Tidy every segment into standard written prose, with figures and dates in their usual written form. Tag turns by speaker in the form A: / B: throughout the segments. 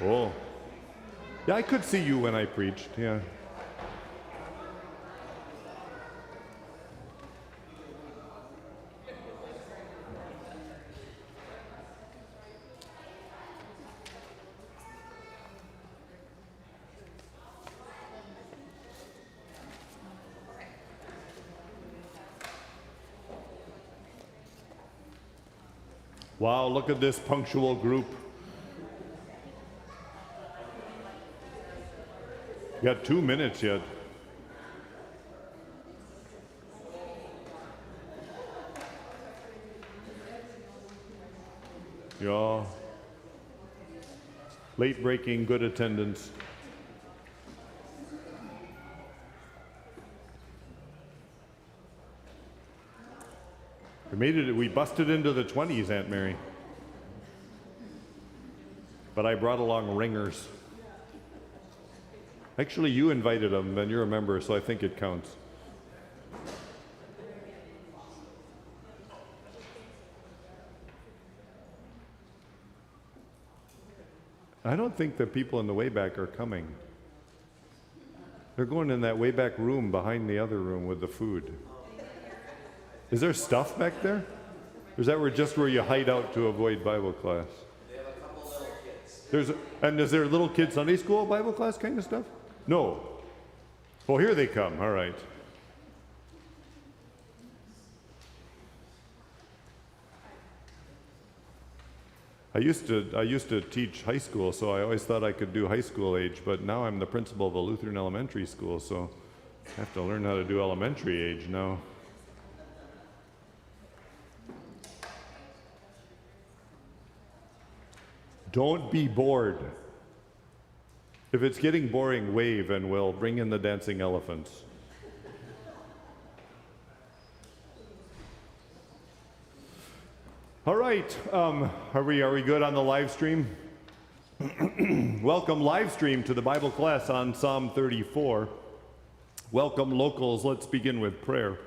A: Oh. Yeah, I could see you when I preached, yeah. Wow, look at this punctual group. You got 2 minutes yet. Yeah. Late breaking, good attendance. We busted into the 20s, Aunt Mary. But I brought along ringers. Actually, you invited them, and you're a member, so I think it counts. I don't think the people in the way back are coming. They're going in that way back room behind the other room with the food. Is there stuff back there? Or is that just where you hide out to avoid Bible class?
B: They have a couple little kids.
A: And is there little kid Sunday school Bible class kind of stuff? No. Oh, here they come. All right. I used to teach high school, so I always thought I could do high school age, but now I'm the principal of a Lutheran elementary school, so I have to learn how to do elementary age now. Don't be bored. If it's getting boring, wave and we'll bring in the dancing elephants. All right, are we good on the live stream? Welcome live stream to the Bible class on Psalm 34. Welcome locals, let's begin with prayer.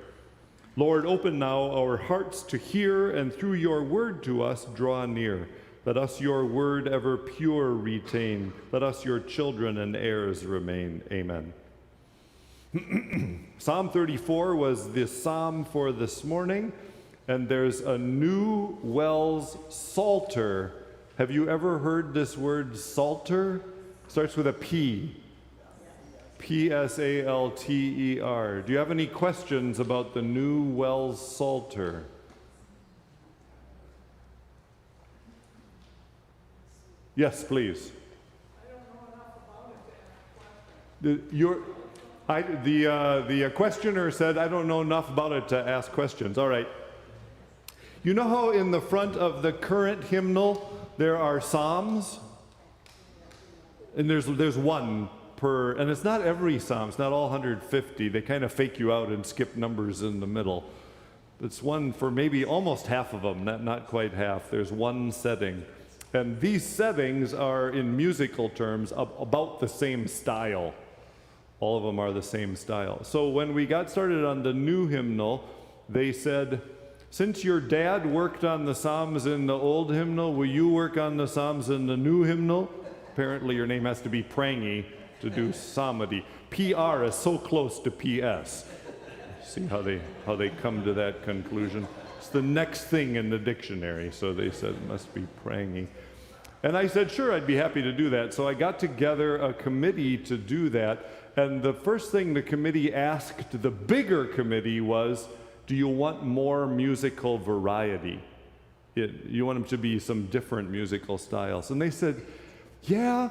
A: Lord, open now our hearts to hear, and through your word to us draw near. Let us your word ever pure retain. Let us your children and heirs remain. Amen. Psalm 34 was the psalm for this morning, and there's a New Wells Psalter. Have you ever heard this word Psalter? Starts with a P. P-S-A-L-T-E-R. Do you have any questions about the New Wells Psalter? Yes, please.
C: I don't know enough about it to ask questions.
A: The questioner said, I don't know enough about it to ask questions. All right. You know how in the front of the current hymnal there are psalms? And there's one per, and it's not every psalm, it's not all 150. They kind of fake you out and skip numbers in the middle. It's one for maybe almost half of them, not quite half. There's one setting. And these settings are, in musical terms, about the same style. All of them are the same style. So when we got started on the new hymnal, they said, since your dad worked on the Psalms in the old hymnal, will you work on the Psalms in the new hymnal? Apparently your name has to be Prange to do psalmody. PR is so close to PS. See how they come to that conclusion? It's the next thing in the dictionary, so they said it must be Prange. And I said, sure, I'd be happy to do that. So I got together a committee to do that, and the first thing the committee asked the bigger committee was, do you want more musical variety? You want them to be some different musical styles? And they said, yeah,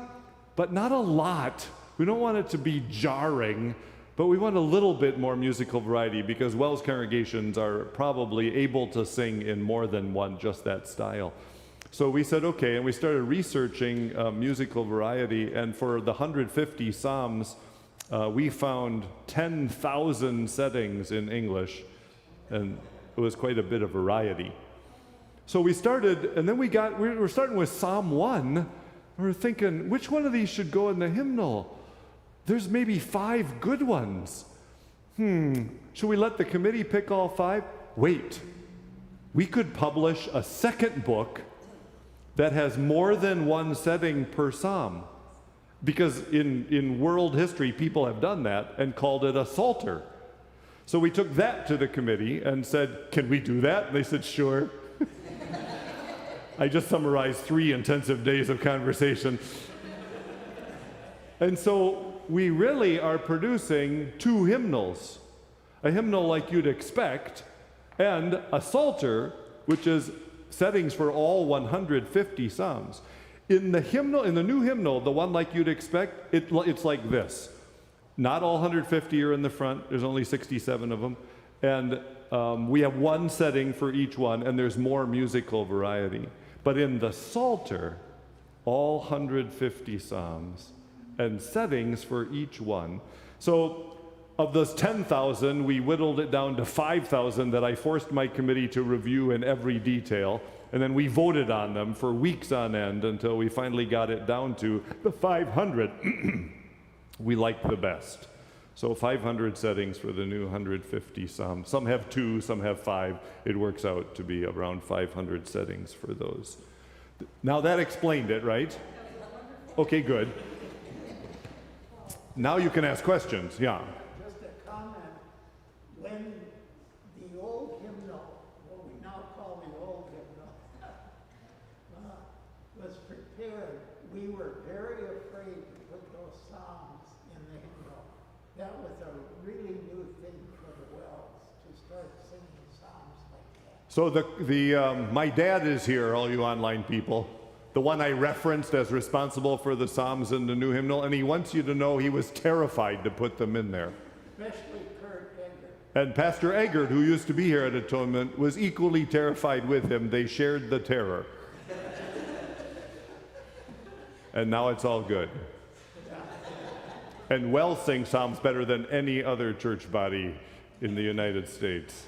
A: but not a lot. We don't want it to be jarring, but we want a little bit more musical variety because Wells congregations are probably able to sing in more than one, just that style. So we said, okay, and we started researching musical variety, and for the 150 Psalms, we found 10,000 settings in English, and it was quite a bit of variety. So we started, and then we were starting with Psalm 1. We were thinking, which one of these should go in the hymnal? There's maybe 5 good ones. Should we let the committee pick all 5? Wait, we could publish a second book that has more than one setting per psalm. Because in world history, people have done that and called it a Psalter. So we took that to the committee and said, can we do that? And they said, sure. I just summarized 3 intensive days of conversation. And so we really are producing 2 hymnals. A hymnal like you'd expect, and a Psalter, which is settings for all 150 psalms. In the hymnal, in the new hymnal, the one like you'd expect, it's like this. Not all 150 are in the front. There's only 67 of them. And we have one setting for each one, and there's more musical variety. But in the Psalter, all 150 psalms and settings for each one. So of those 10,000, we whittled it down to 5,000 that I forced my committee to review in every detail. And then we voted on them for weeks on end until we finally got it down to the 500 we liked the best. So 500 settings for the new 150 psalms. Some have 2, some have 5. It works out to be around 500 settings for those. Now that explained it, right? Okay, good. Now you can ask questions, yeah.
C: Just a comment. When the old hymnal, what we now call the old hymnal, was prepared, we were very afraid to put those psalms in the hymnal. That was a really new thing for the Wells, to start singing psalms like that.
A: So my dad is here, all you online people. The one I referenced as responsible for the Psalms in the new hymnal, and he wants you to know he was terrified to put them in there.
C: Especially Kurt Eggert.
A: And Pastor Eggert, who used to be here at Atonement, was equally terrified with him. They shared the terror. And now it's all good. And Wells sings Psalms better than any other church body in the United States,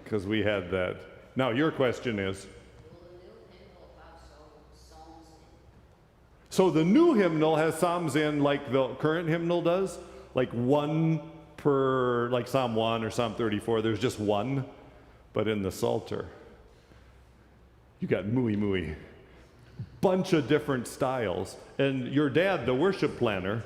A: because we had that. Now your question is, so the new hymnal has psalms in like the current hymnal does, like 1 per, like Psalm 1 or Psalm 34, there's just 1. But in the Psalter, you got mooey mooey. Bunch of different styles. And your dad, the worship planner,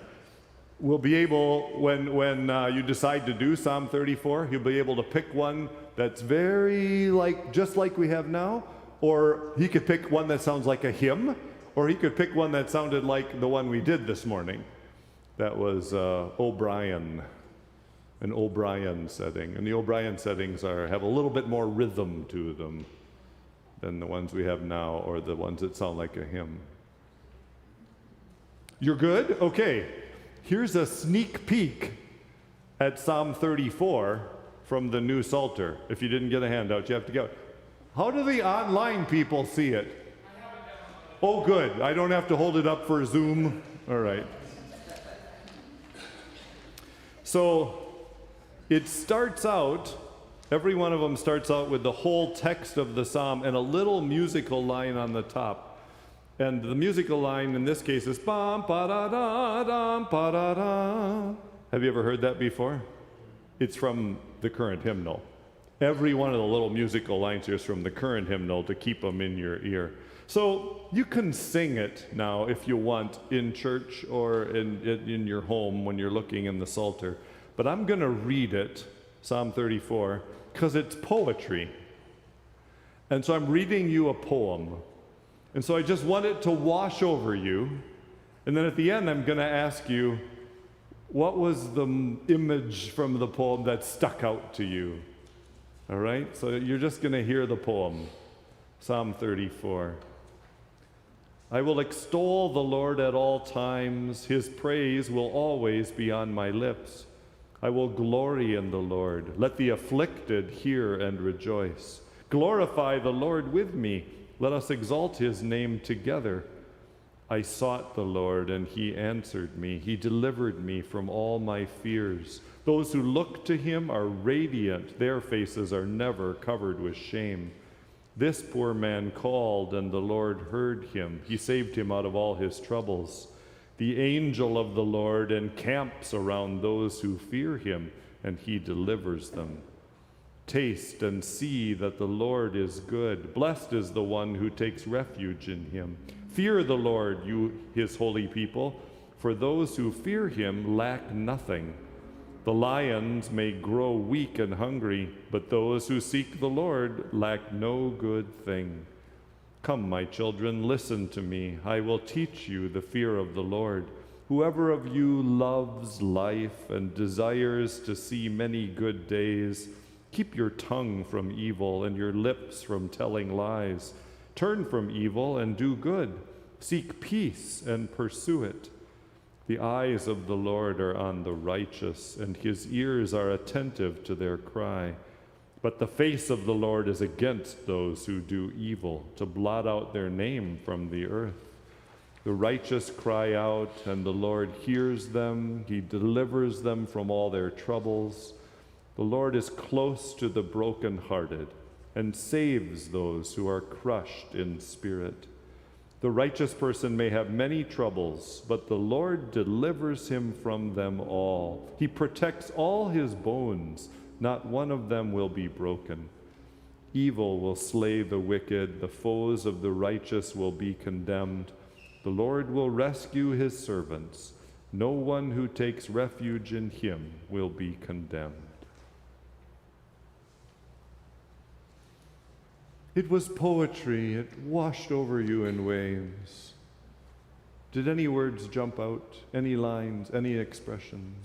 A: will be able, when you decide to do Psalm 34, he'll be able to pick one that's very just like we have now, or he could pick one that sounds like a hymn, or he could pick one that sounded like the one we did this morning. That was O'Brien, an O'Brien setting. And the O'Brien settings have a little bit more rhythm to them than the ones we have now, or the ones that sound like a hymn. You're good? Okay. Here's a sneak peek at Psalm 34 from the new Psalter. If you didn't get a handout, you have to go. How do the online people see it? Oh, good. I don't have to hold it up for Zoom. All right. So it starts out, every one of them starts out with the whole text of the psalm and a little musical line on the top. And the musical line in this case is bam ba da da dam ba da da. Have you ever heard that before? It's from the current hymnal. Every one of the little musical lines here is from the current hymnal to keep them in your ear. So you can sing it now if you want in church or in your home when you're looking in the Psalter. But I'm going to read it, Psalm 34, because it's poetry. And so I'm reading you a poem. And so I just want it to wash over you. And then at the end, I'm going to ask you, what was the image from the poem that stuck out to you? All right? So you're just going to hear the poem, Psalm 34. I will extol the Lord at all times. His praise will always be on my lips. I will glory in the Lord. Let the afflicted hear and rejoice. Glorify the Lord with me. Let us exalt his name together. I sought the Lord, and he answered me. He delivered me from all my fears. Those who look to him are radiant. Their faces are never covered with shame. This poor man called, and the Lord heard him. He saved him out of all his troubles. The angel of the Lord encamps around those who fear him, and he delivers them. Taste and see that the Lord is good. Blessed is the one who takes refuge in him. Fear the Lord, you his holy people, for those who fear him lack nothing. The lions may grow weak and hungry, but those who seek the Lord lack no good thing. Come, my children, listen to me. I will teach you the fear of the Lord. Whoever of you loves life and desires to see many good days, keep your tongue from evil and your lips from telling lies. Turn from evil and do good. Seek peace and pursue it. The eyes of the Lord are on the righteous, and his ears are attentive to their cry. But the face of the Lord is against those who do evil, to blot out their name from the earth. The righteous cry out, and the Lord hears them. He delivers them from all their troubles. The Lord is close to the brokenhearted and saves those who are crushed in spirit. The righteous person may have many troubles, but the Lord delivers him from them all. He protects all his bones. Not one of them will be broken. Evil will slay the wicked. The foes of the righteous will be condemned. The Lord will rescue his servants. No one who takes refuge in him will be condemned. It was poetry. It washed over you in waves. Did any words jump out? Any lines? Any expressions?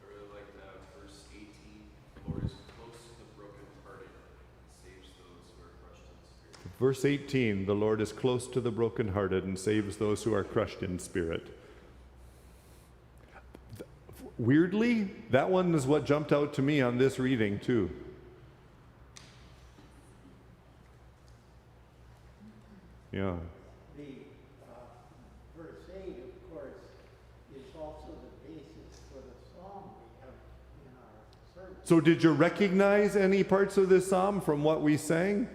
B: I really like that verse 18. The Lord is close to the brokenhearted and saves those who are crushed in spirit.
A: Verse 18, the Lord is close to the brokenhearted and saves those who are crushed in spirit. Weirdly, that one is what jumped out to me on this reading, too. Yeah.
C: The verse 8, of course, is also the basis for the psalm we have in our service.
A: So did you recognize any parts of this psalm from what we sang?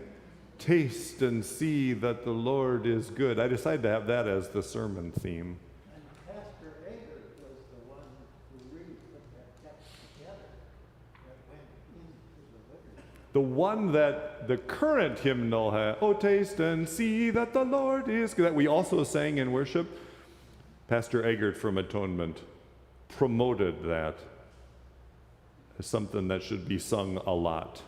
A: Taste and see that the Lord is good. I decided to have that as the sermon theme.
C: And Pastor Eggert was the one who really put that text together that went into the liturgy.
A: The one that the current hymnal had, oh, taste and see that the Lord is good, that we also sang in worship, Pastor Eggert from Atonement promoted that as something that should be sung a lot.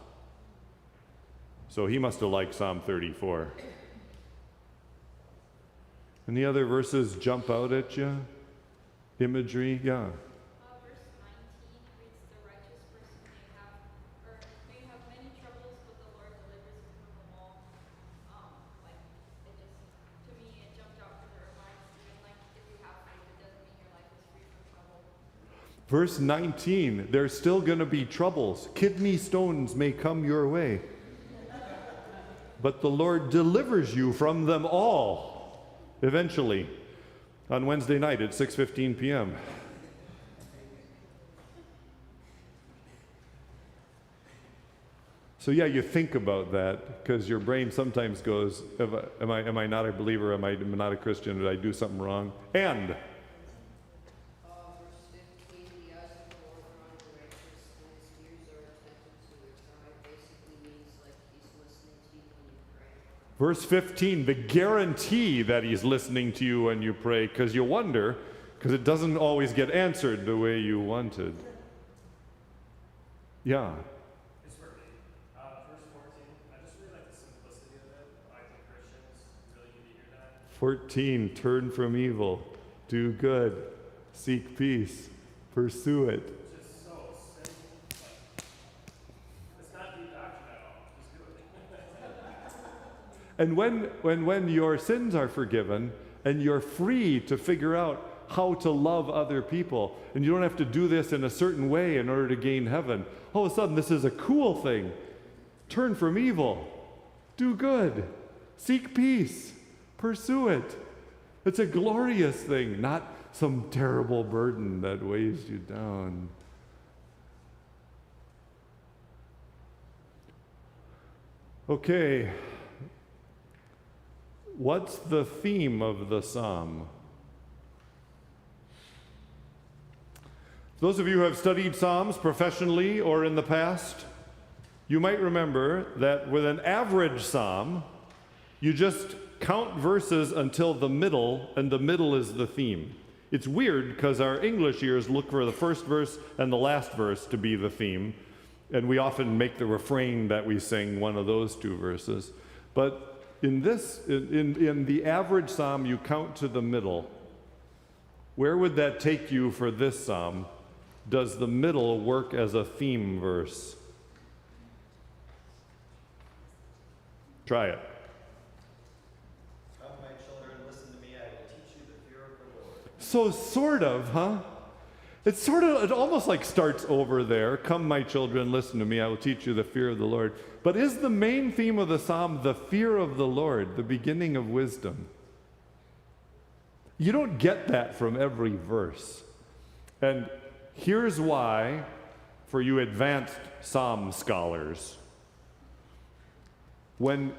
A: So he must have liked Psalm 34. Any other verses jump out at you? Imagery? Yeah.
D: Verse 19 reads, "The righteous person may have many troubles, but the Lord delivers him from them all." To me, it jumped out because it reminds me, if you have faith, it doesn't mean your life is free from trouble.
A: Verse 19, there's still going to be troubles. Kidney stones may come your way, but the Lord delivers you from them all, eventually, on Wednesday night at 6:15 p.m. So yeah, you think about that, because your brain sometimes goes, am I not a believer? Am I not a Christian? Did I do something wrong? And
E: Verse 15, the eyes of the Lord are on the righteous, and his ears are attentive to their cry. Basically means like he's listening to you when you pray.
A: verse 15, the guarantee that he's listening to you when you pray, because you wonder, because it doesn't always get answered the way you wanted. Yeah.
F: It's for me. Verse 14, I just really like the simplicity of it. I think Christians really need to hear that.
A: 14, turn from evil, do good, seek peace, pursue it.
F: It's just so simple. Like, it's not deep doctrine at all. Just do it.
A: And when your sins are forgiven and you're free to figure out how to love other people, and you don't have to do this in a certain way in order to gain heaven, all of a sudden this is a cool thing. Turn from evil, do good, seek peace, pursue it. It's a glorious thing, not some terrible burden that weighs you down. Okay. What's the theme of the psalm? Those of you who have studied Psalms professionally or in the past, you might remember that with an average psalm, you just count verses until the middle, and the middle is the theme. It's weird because our English ears look for the first verse and the last verse to be the theme, and we often make the refrain that we sing one of those two verses. But in the average psalm, you count to the middle. Where would that take you for this psalm? Does the middle work as a theme verse? Try it.
G: Come, my children, listen to me. I will teach you the fear of the Lord.
A: So sort of, huh? It almost like starts over there. Come, my children, listen to me. I will teach you the fear of the Lord. But is the main theme of the psalm the fear of the Lord, the beginning of wisdom? You don't get that from every verse. And here's why, for you advanced psalm scholars. When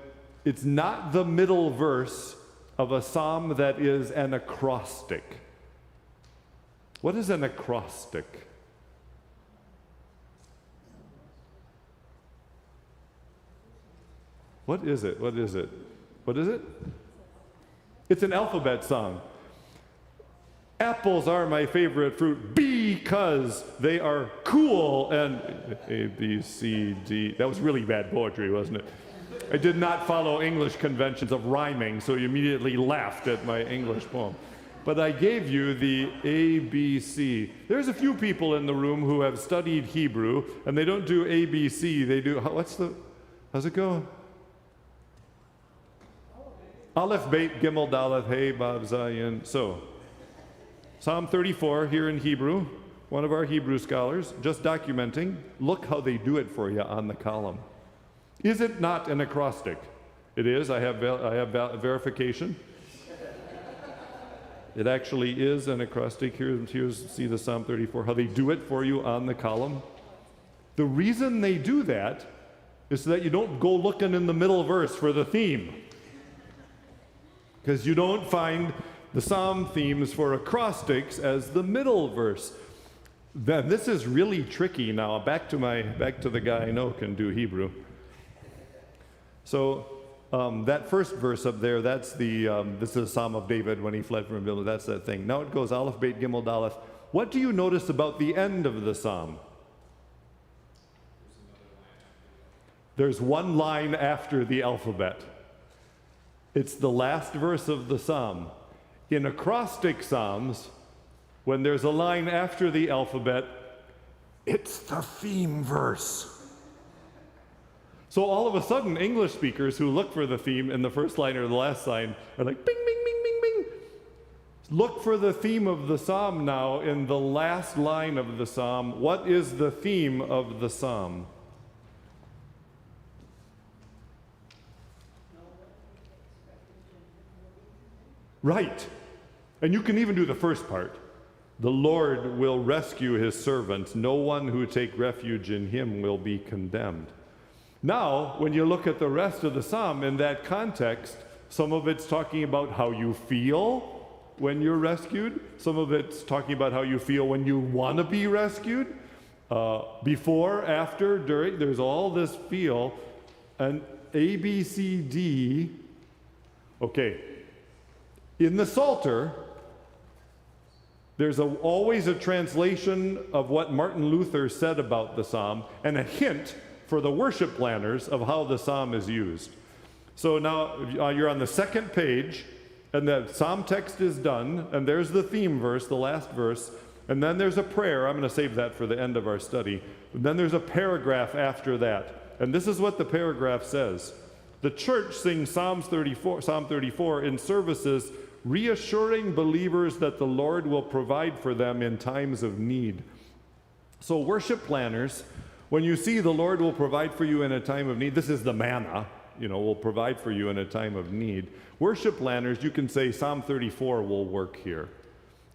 A: it's not the middle verse of a psalm that is an acrostic. What is an acrostic? What is it? What is it? What is it? It's an alphabet song. Apples are my favorite fruit because they are cool, and A, B, C, D. That was really bad poetry, wasn't it? I did not follow English conventions of rhyming, so you immediately laughed at my English poem. But I gave you the A, B, C. There's a few people in the room who have studied Hebrew, and they don't do A, B, C. They do, how's it go? Aleph, Beit, Gimel, Daleth, Hey, Bab, Zayin. So, Psalm 34 here in Hebrew, one of our Hebrew scholars, just documenting, look how they do it for you on the column. Is it not an acrostic? It is. I have verification. It actually is an acrostic. Here's see the Psalm 34, how they do it for you on the column. The reason they do that is so that you don't go looking in the middle verse for the theme. Because you don't find the psalm themes for acrostics as the middle verse. Then this is really tricky now. Back to the guy I know can do Hebrew. So that first verse up there, that's this is a Psalm of David when he fled from Babylon. That's that thing. Now it goes Aleph, Beit, Gimel, Daleth. What do you notice about the end of the psalm? There's one line after the alphabet. It's the last verse of the psalm. In acrostic psalms, when there's a line after the alphabet, it's the theme verse. So all of a sudden, English speakers who look for the theme in the first line or the last line are like, bing, bing, bing, bing, bing. Look for the theme of the psalm now in the last line of the psalm. What is the theme of the psalm? Right. And you can even do the first part. The Lord will rescue his servants. No one who take refuge in him will be condemned. Now, when you look at the rest of the psalm in that context, some of it's talking about how you feel when you're rescued. Some of it's talking about how you feel when you want to be rescued. Before, after, during, there's all this feel. And A, B, C, D. Okay. In the Psalter, there's always a translation of what Martin Luther said about the psalm and a hint for the worship planners of how the psalm is used. So now you're on the second page, and the psalm text is done, and there's the theme verse, the last verse, and then there's a prayer. I'm going to save that for the end of our study. And then there's a paragraph after that, and this is what the paragraph says. The church sings Psalm 34 in services, reassuring believers that the Lord will provide for them in times of need. So worship planners, when you see the Lord will provide for you in a time of need, this is the manna, will provide for you in a time of need. Worship planners, you can say Psalm 34 will work here.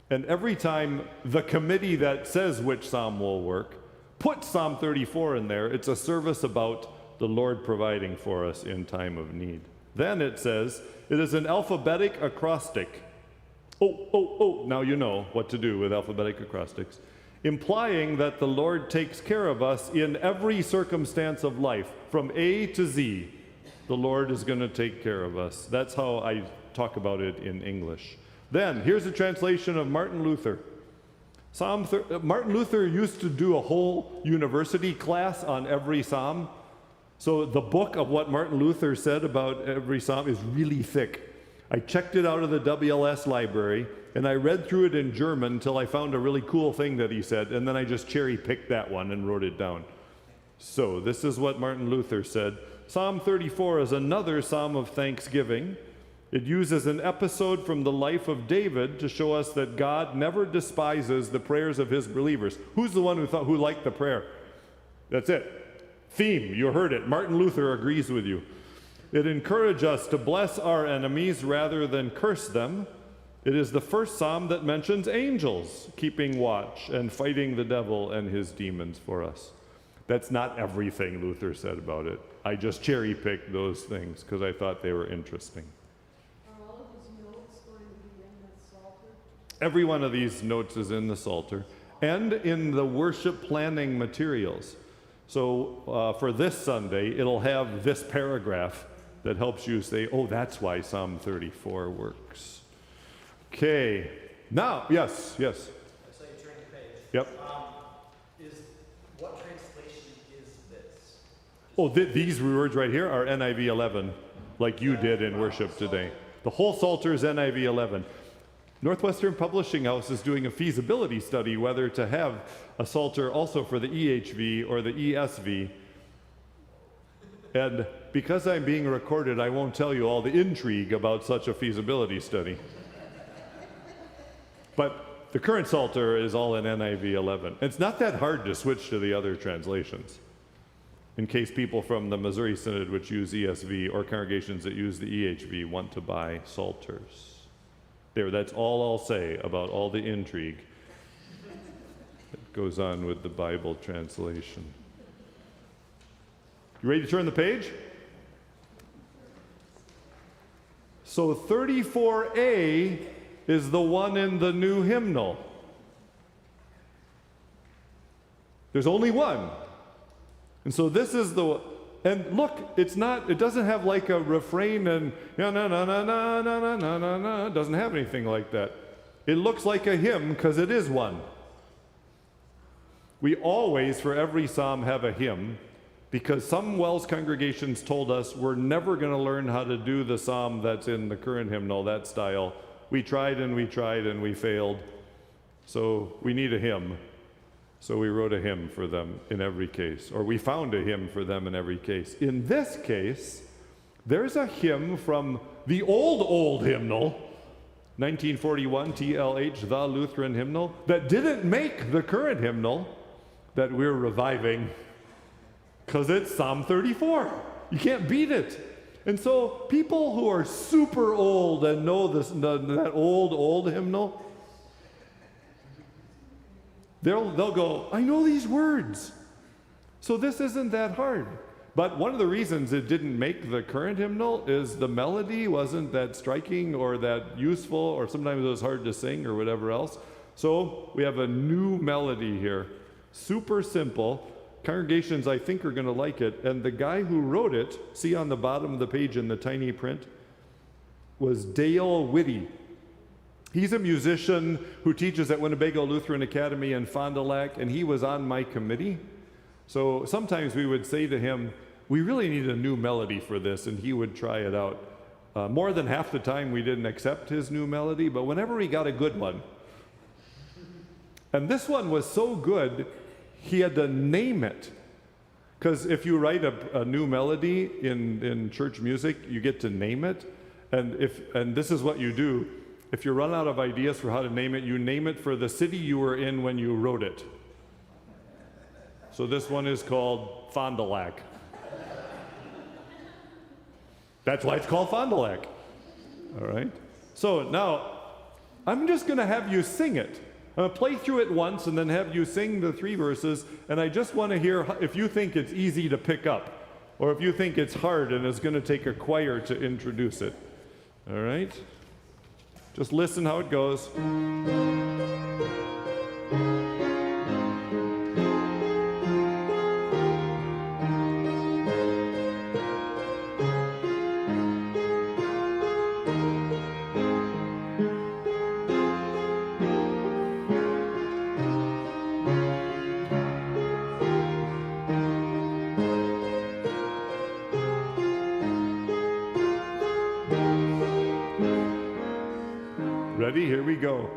A: And every time the committee that says which psalm will work, put Psalm 34 in there. It's a service about the Lord providing for us in time of need. Then it says, it is an alphabetic acrostic. Now you know what to do with alphabetic acrostics. implying that the Lord takes care of us in every circumstance of life, from A to Z. The Lord is going to take care of us. That's how I talk about it in English. Then, here's a translation of Martin Luther. Martin Luther used to do a whole university class on every psalm. So the book of what Martin Luther said about every psalm is really thick. I checked it out of the WLS library, and I read through it in German until I found a really cool thing that he said, and then I just cherry-picked that one and wrote it down. So this is what Martin Luther said. Psalm 34 is another psalm of thanksgiving. It uses an episode from the life of David to show us that God never despises the prayers of his believers. Who's the one who liked the prayer? That's it. Theme, you heard it. Martin Luther agrees with you. It encourages us to bless our enemies rather than curse them. It is the first psalm that mentions angels keeping watch and fighting the devil and his demons for us. That's not everything Luther said about it. I just cherry-picked those things because I thought they were interesting.
E: Are all of his notes going to be in the Psalter?
A: Every one of these notes is in the Psalter and in the worship planning materials. So for this Sunday, it'll have this paragraph that helps you say, oh, that's why Psalm 34 works. Okay. Now, yes.
G: I saw you turn the page.
A: Yep.
G: What translation is this?
A: Oh, these words right here are NIV 11, like you did in worship today. The whole Psalter is NIV 11. Northwestern Publishing House is doing a feasibility study whether to have a Psalter also for the EHV or the ESV. And because I'm being recorded, I won't tell you all the intrigue about such a feasibility study. But the current Psalter is all in NIV 11. It's not that hard to switch to the other translations, in case people from the Missouri Synod, which use ESV, or congregations that use the EHV, want to buy Psalters. There, that's all I'll say about all the intrigue that goes on with the Bible translation. You ready to turn the page? So 34A is the one in the new hymnal. There's only one. And so this is the, and look, it doesn't have like a refrain and na na na na na na na na na. It doesn't have anything like that. It looks like a hymn because it is one. We always, for every psalm, have a hymn because some Wells congregations told us we're never going to learn how to do the psalm that's in the current hymnal, that style. We tried and we failed. So we need a hymn. So we wrote a hymn for them in every case, or we found a hymn for them in every case. In this case, there's a hymn from the old hymnal, 1941 TLH, the Lutheran hymnal, that didn't make the current hymnal that we're reviving, because it's Psalm 34. You can't beat it. And so people who are super old and know that old hymnal, they'll go, I know these words. So this isn't that hard. But one of the reasons it didn't make the current hymnal is the melody wasn't that striking or that useful, or sometimes it was hard to sing or whatever else. So we have a new melody here. Super simple. Congregations, I think, are going to like it. And the guy who wrote it, see on the bottom of the page in the tiny print, was Dale Whitty. He's a musician who teaches at Winnebago Lutheran Academy in Fond du Lac, and he was on my committee. So sometimes we would say to him, we really need a new melody for this, and he would try it out. More than half the time we didn't accept his new melody, but whenever he got a good one. And this one was so good, he had to name it. Because if you write a new melody in church music, you get to name it. And this is what you do. If you run out of ideas for how to name it, you name it for the city you were in when you wrote it. So this one is called Fond du Lac. That's why it's called Fond du Lac. All right? So now, I'm just going to have you sing it. I'm going to play through it once and then have you sing the 3 verses, and I just want to hear if you think it's easy to pick up, or if you think it's hard and it's going to take a choir to introduce it. All right? Just listen how it goes. Here we go.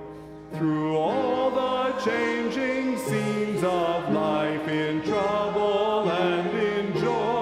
A: Through all the changing scenes of life, in trouble and in joy.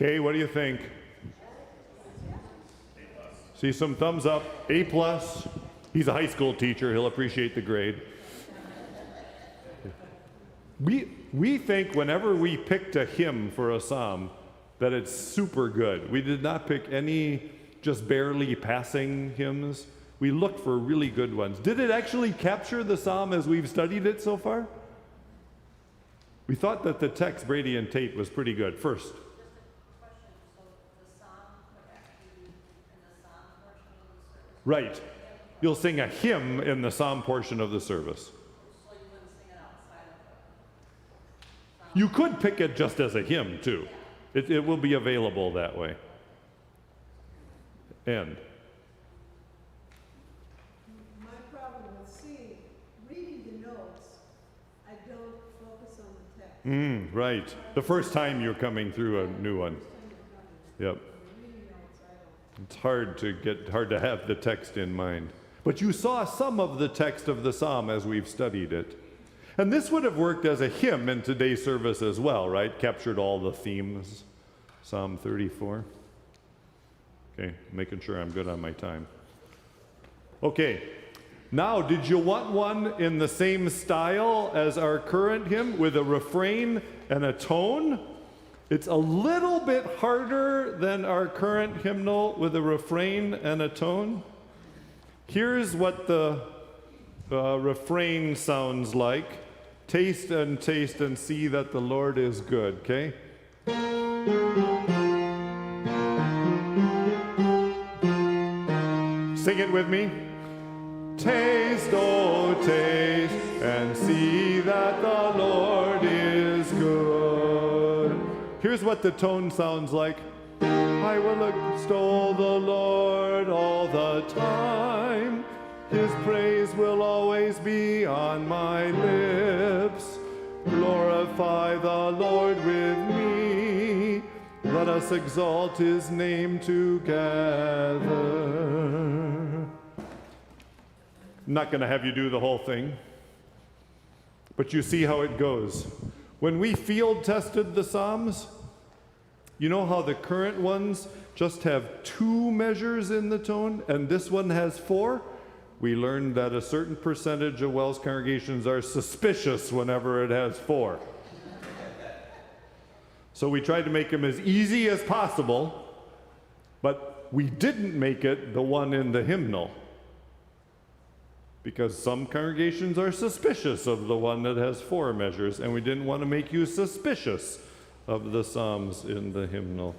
A: Okay, what do you think? See some thumbs up. A+. He's a high school teacher. He'll appreciate the grade. We think whenever we picked a hymn for a psalm that it's super good. We did not pick any just barely passing hymns. We looked for really good ones. Did it actually capture the psalm as we've studied it so far? We thought that the text, Brady and Tate, was pretty good. First. Right. You'll sing a hymn in the psalm portion of the service. You could pick it just as a hymn, too. It will be available that way. And
H: My problem with reading the notes, I don't focus on the text.
A: right. The first time you're coming through a new one. Yep. It's hard to have the text in mind. But you saw some of the text of the psalm as we've studied it. And this would have worked as a hymn in today's service as well, right? Captured all the themes. Psalm 34. Okay, making sure I'm good on my time. Okay, now did you want one in the same style as our current hymn with a refrain and a tone? It's a little bit harder than our current hymnal with a refrain and a tone. Here's what the refrain sounds like. Taste and see that the Lord is good, okay? Sing it with me. Taste, oh taste, and see that the Lord is good. Here's what the tone sounds like. I will extol the Lord all the time. His praise will always be on my lips. Glorify the Lord with me. Let us exalt his name together. I'm not going to have you do the whole thing, but you see how it goes. When we field tested the Psalms, you know how the current ones just have 2 measures in the tone, and this one has 4? We learned that a certain percentage of WELS congregations are suspicious whenever it has 4. So we tried to make them as easy as possible, but we didn't make it the one in the hymnal, because some congregations are suspicious of the one that has 4 measures, and we didn't want to make you suspicious of the Psalms in the hymnal.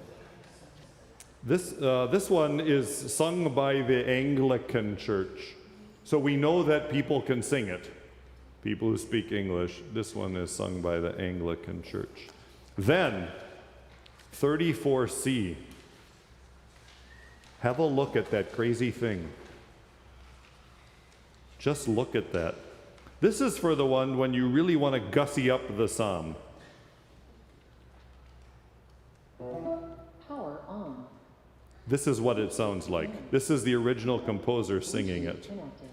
A: This one is sung by the Anglican Church. So we know that people can sing it. People who speak English. This one is sung by the Anglican Church. Then, 34C. Have a look at that crazy thing. Just look at that. This is for the one when you really want to gussy up the psalm.
I: Power on.
A: This is what it sounds like. This is the original composer singing it.
I: Connected.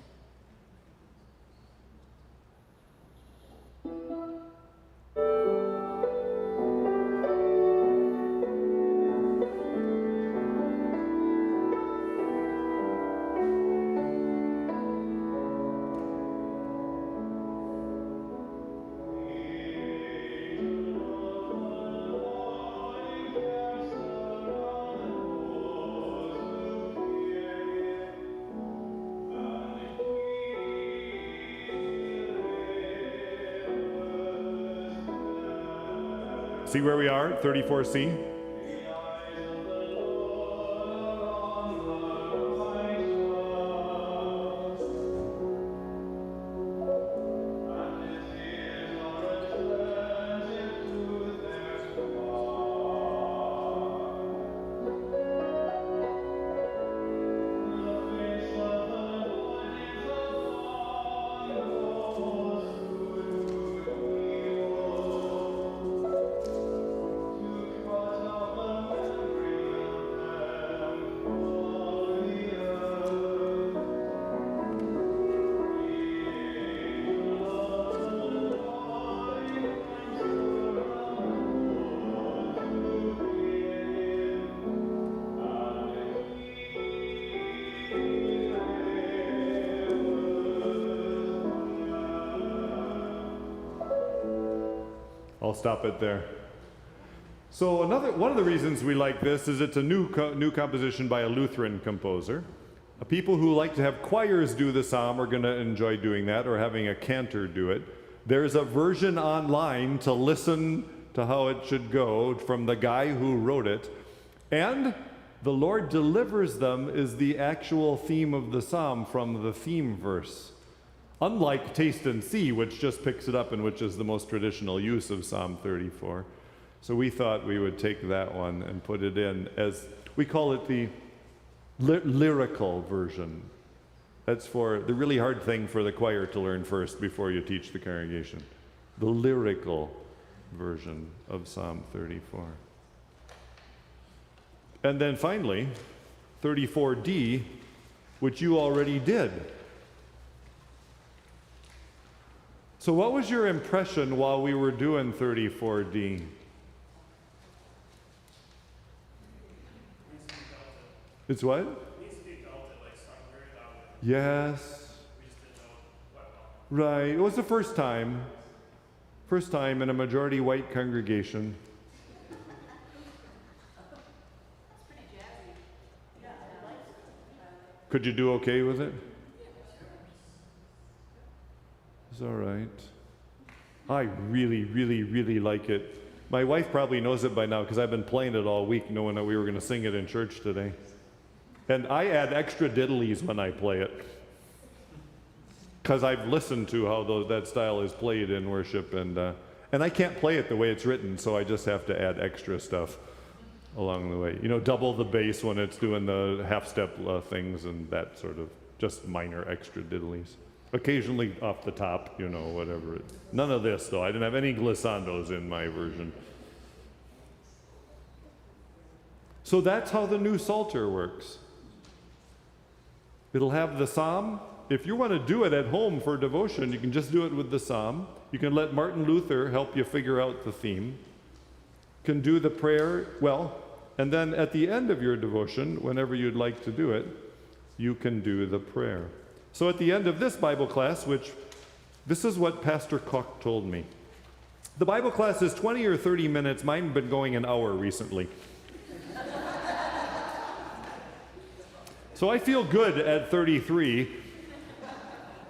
A: See where we are, 34C? I'll stop it there. So one of the reasons we like this is it's a new composition by a Lutheran composer. People who like to have choirs do the psalm are going to enjoy doing that, or having a cantor do it. There's a version online to listen to how it should go from the guy who wrote it. And the Lord delivers them is the actual theme of the psalm from the theme verse. Unlike Taste and See, which just picks it up and which is the most traditional use of Psalm 34. So we thought we would take that one and put it in as, we call it the lyrical version. That's for the really hard thing for the choir to learn first before you teach the congregation. The lyrical version of Psalm 34. And then finally, 34D, which you already did. So what was your impression while we were doing 34D? It's what?
F: It needs to be belted, like sung very loudly.
A: Yes.
F: We just didn't know what else.
A: Right. It was the first time. First time in a majority white congregation. Could you do okay with it? It's all right. I really, really, really like it. My wife probably knows it by now because I've been playing it all week knowing that we were going to sing it in church today. And I add extra diddlies when I play it because I've listened to how that style is played in worship, and I can't play it the way it's written, so I just have to add extra stuff along the way. You know, double the bass when it's doing the half-step things and that sort of just minor extra diddlies. Occasionally off the top, you know, whatever. None of this, though. I didn't have any glissandos in my version. So that's how the new Psalter works. It'll have the psalm. If you want to do it at home for devotion, you can just do it with the psalm. You can let Martin Luther help you figure out the theme. You can do the prayer, and then at the end of your devotion, whenever you'd like to do it, you can do the prayer. So at the end of this Bible class, this is what Pastor Kock told me. The Bible class is 20 or 30 minutes. Mine have been going an hour recently. So I feel good at 33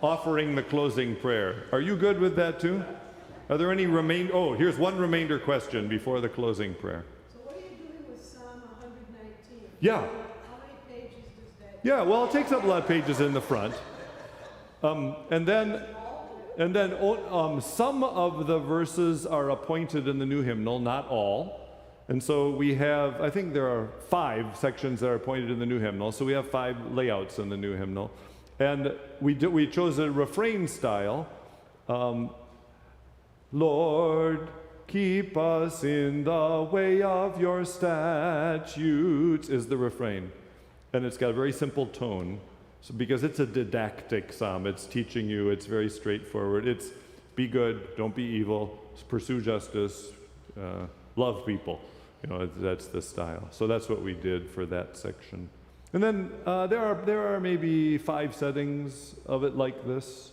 A: offering the closing prayer. Are you good with that too? Are there any here's one remainder question before the closing prayer.
H: So what are you doing with Psalm 119?
A: Yeah.
H: How many pages does that?
A: Yeah, well, it takes up a lot of pages in the front. And then some of the verses are appointed in the new hymnal, not all. And so we have, I think there are 5 sections that are appointed in the new hymnal. So we have 5 layouts in the new hymnal. And we chose a refrain style. Lord, keep us in the way of your statutes is the refrain. And it's got a very simple tone. So because it's a didactic psalm, it's teaching you, it's very straightforward. It's be good, don't be evil, pursue justice, love people. You know, that's the style. So that's what we did for that section. And then there are maybe 5 settings of it like this.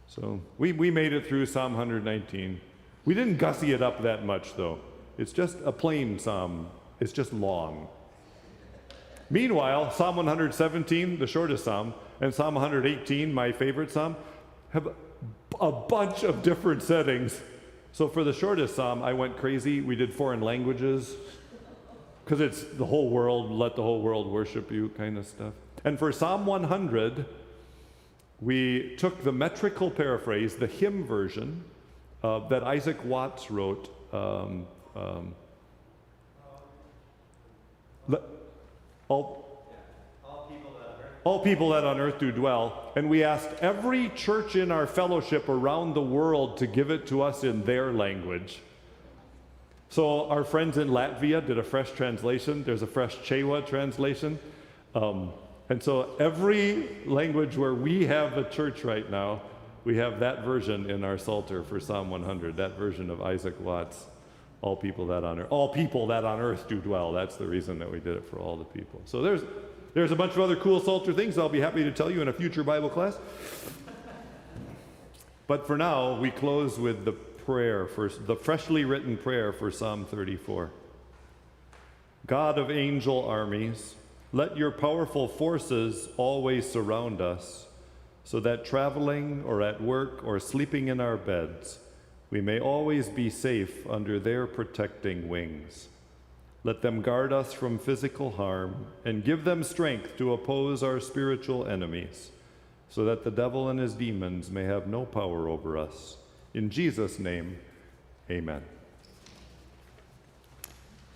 A: So we made it through Psalm 119. We didn't gussy it up that much, though. It's just a plain psalm. It's just long. Meanwhile, Psalm 117, the shortest psalm, and Psalm 118, my favorite psalm, have a bunch of different settings. So for the shortest psalm, I went crazy. We did foreign languages, because it's the whole world, let the whole world worship you kind of stuff. And for Psalm 100, we took the metrical paraphrase, the hymn version, that Isaac Watts wrote. All people that on earth do dwell. And we asked every church in our fellowship around the world to give it to us in their language. So our friends in Latvia did a fresh translation. There's a fresh Chewa translation. And so every language where we have a church right now, we have that version in our Psalter for Psalm 100, that version of Isaac Watts, all people that on earth do dwell. That's the reason that we did it for all the people. So there's a bunch of other cool Psalter things I'll be happy to tell you in a future Bible class. But for now, we close with the prayer, the freshly written prayer for Psalm 34. God of angel armies, let your powerful forces always surround us, so that traveling or at work or sleeping in our beds, we may always be safe under their protecting wings. Let them guard us from physical harm and give them strength to oppose our spiritual enemies, so that the devil and his demons may have no power over us. In Jesus' name, amen.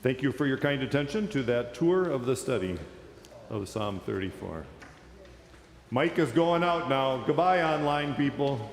A: Thank you for your kind attention to that tour of the study of Psalm 34. Mike is going out now. Goodbye, online people.